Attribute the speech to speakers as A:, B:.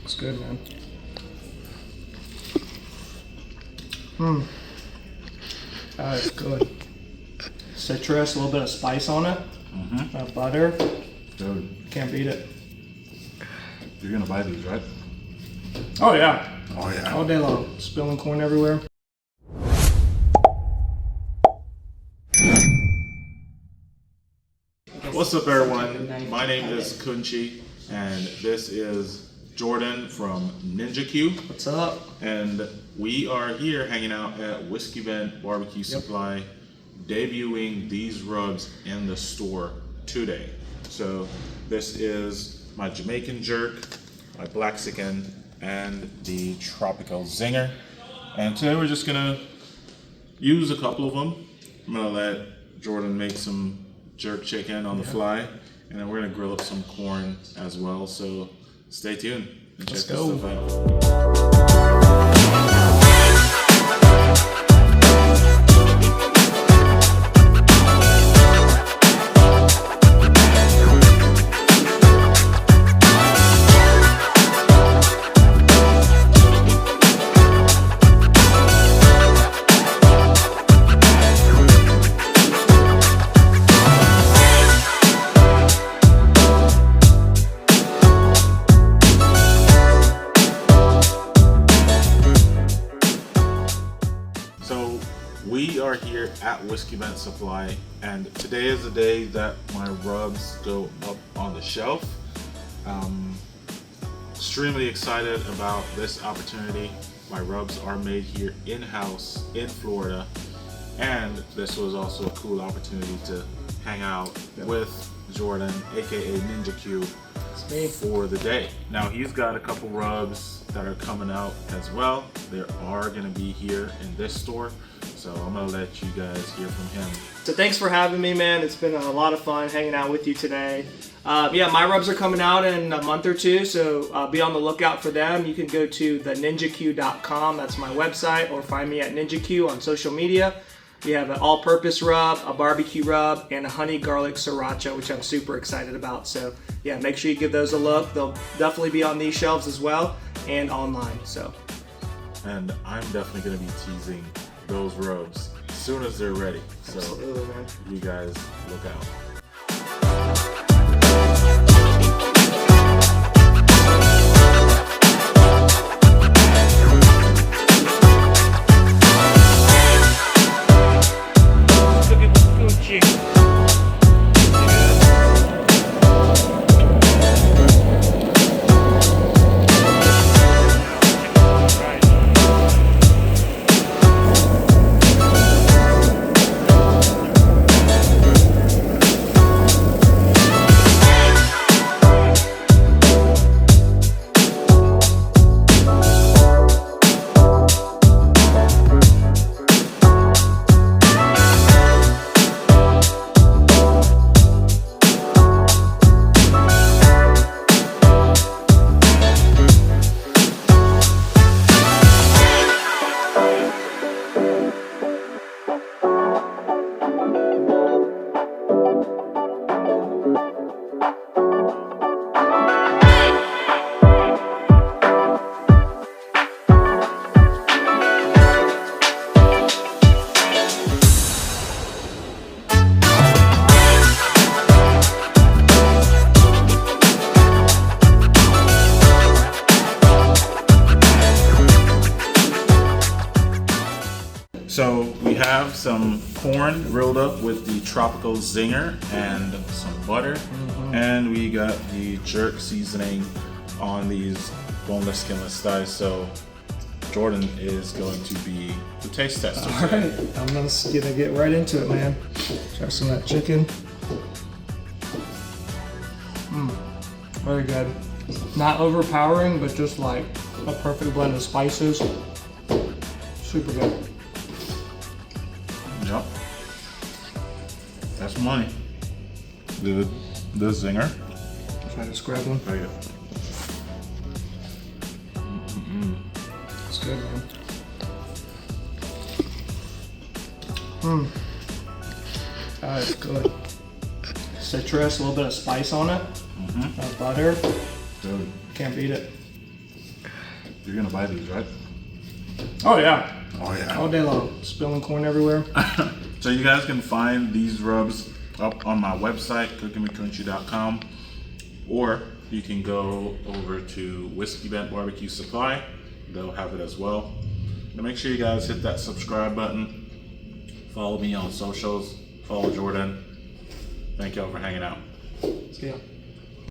A: It's good, man. That is good. Citrus, a little bit of spice on it. Butter.
B: Dude,
A: Can't beat it.
B: you're gonna buy these, right?
A: Oh yeah.
B: Oh yeah.
A: All day long. Spilling corn everywhere.
B: What's up, everyone? My name is Kunchi, and this is Jordan from Ninja Q.
A: What's up?
B: And we are here hanging out at Whiskey Bent Barbecue Supply, debuting these rubs in the store today. So this is my Jamaican jerk, my Blaxican, and the Tropical Zinger. And today we're just gonna use a couple of them. I'm gonna let Jordan make some jerk chicken on the fly, and then we're gonna grill up some corn as well. So stay tuned and check this stuff out. So we are here at Whiskey Bent Supply, and today is the day that my rubs go up on the shelf. Extremely excited about this opportunity. My rubs are made here in-house in Florida, and this was also a cool opportunity to hang out with Jordan, aka Ninja Q, for the day. Now he's got a couple rubs that are coming out as well. They are gonna be here in this store, so I'm gonna let you guys hear from him.
A: So thanks for having me, man. It's been a lot of fun hanging out with you today. Yeah, my rubs are coming out in a month or two, so be on the lookout for them. You can go to theninjaq.com, that's my website, or find me at NinjaQ on social media. We have an all-purpose rub, a barbecue rub, and a honey garlic sriracha, which I'm super excited about. So yeah, make sure you give those a look. They'll definitely be on these shelves as well and online. So.
B: And I'm definitely gonna be teasing those rubs as soon as they're ready. So
A: Absolutely, man.
B: you guys look out.
A: Cookin Wid Kunchi.
B: So we have some corn grilled up with the Tropical Zinger and some butter. And we got the jerk seasoning on these boneless, skinless thighs. So Jordan is going to be the taste tester.
A: All right, I'm gonna get right into it, man. Try some of that chicken. Very good. Not overpowering, but just like a perfect blend of spices. Super good.
B: Yep. That's money. The zinger.
A: Try to just grab one.
B: There you go.
A: It's good, man. That is good. Citrus, a little bit of spice on it. Butter.
B: Dude,
A: Can't beat it.
B: You're gonna buy these, right?
A: Oh yeah,
B: Oh yeah.
A: all day long, spilling corn everywhere.
B: So you guys can find these rubs up on my website, cookinwidkunchi.com, or you can go over to Whiskey Bent Barbecue Supply. They'll have it as well. Now make sure you guys hit that subscribe button. Follow me on socials. Follow Jordan. Thank y'all for hanging out.
A: See ya.